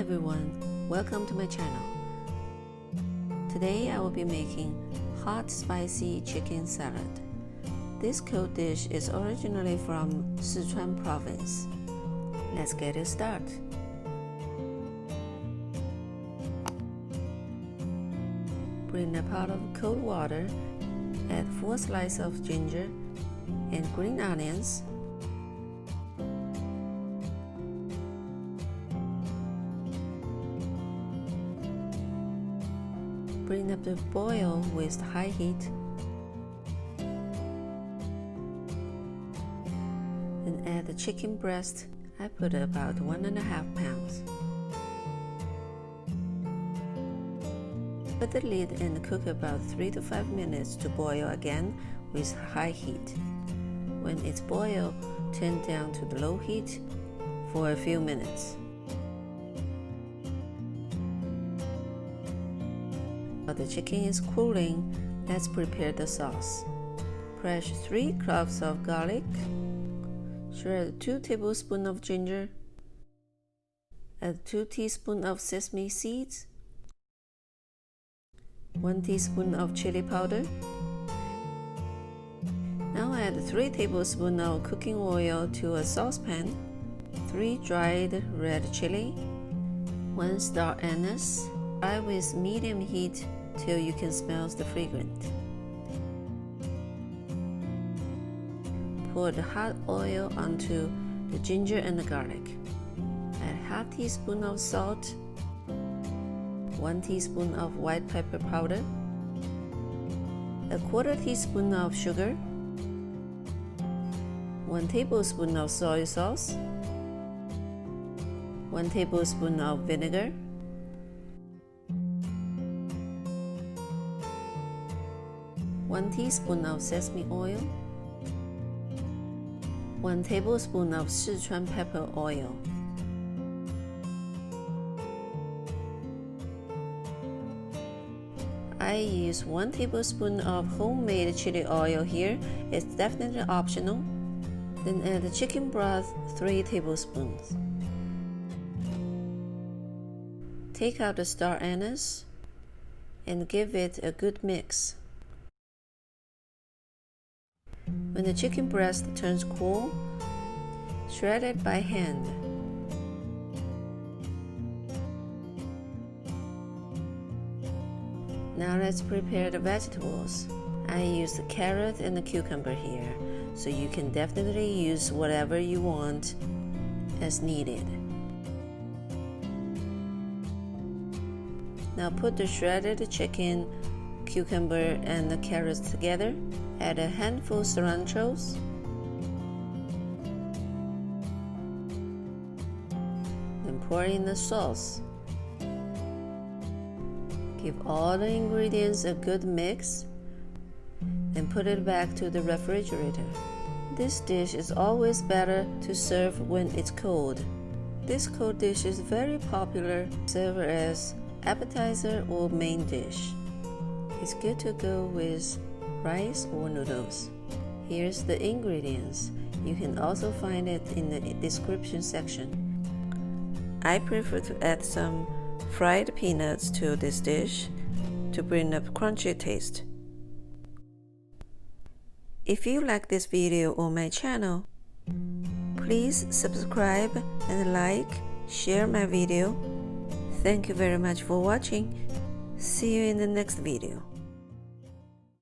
everyone, welcome to my channel. Today I will be making hot spicy chicken salad. This cold dish is originally from Sichuan province. Let's get it started. Bring a pot of cold water, add 4 slices of ginger and green onions. Bring up the boil with high heat and add the chicken breast. I put about 1.5 pounds. Put the lid and cook about 3 to 5 minutes to boil again with high heat. When it's boiled, turn down to the low heat for a few minutes. While the chicken is cooling, let's prepare the sauce. Press 3 cloves of garlic, shred 2 tablespoons of ginger, add 2 teaspoons of sesame seeds, 1 teaspoon of chili powder. Now add 3 tablespoons of cooking oil to a saucepan, 3 dried red chili, 1 star anise. Fry with medium heat till you can smell the fragrance. Pour the hot oil onto the ginger and the garlic. Add half teaspoon of salt, 1 teaspoon of white pepper powder, a 1/4 teaspoon of sugar, 1 tablespoon of soy sauce, 1 tablespoon of vinegar, 1 teaspoon of sesame oil, 1 tablespoon of Sichuan pepper oil. I use 1 tablespoon of homemade chili oil here. It's definitely optional. Then add the chicken broth, 3 tablespoons. Take out the star anise and give it a good mix. When the chicken breast turns cool, shred it by hand. Now let's prepare the vegetables. I use the carrot and the cucumber here, so you can definitely use whatever you want as needed. Now put the shredded chicken, cucumber, and the carrots together. Add a handful of cilantros, then pour in the sauce. Give all the ingredients a good mix and put it back to the refrigerator. This dish is always better to serve when it's cold. This cold dish is very popular, served as appetizer or main dish. It's good to go with rice or noodles. Here's the ingredients. You can also find it in the description section. I prefer to add some fried peanuts to this dish to bring up crunchy taste. If you like this video on my channel, please subscribe and like, share my video. Thank you very much for watching. See you in the next video.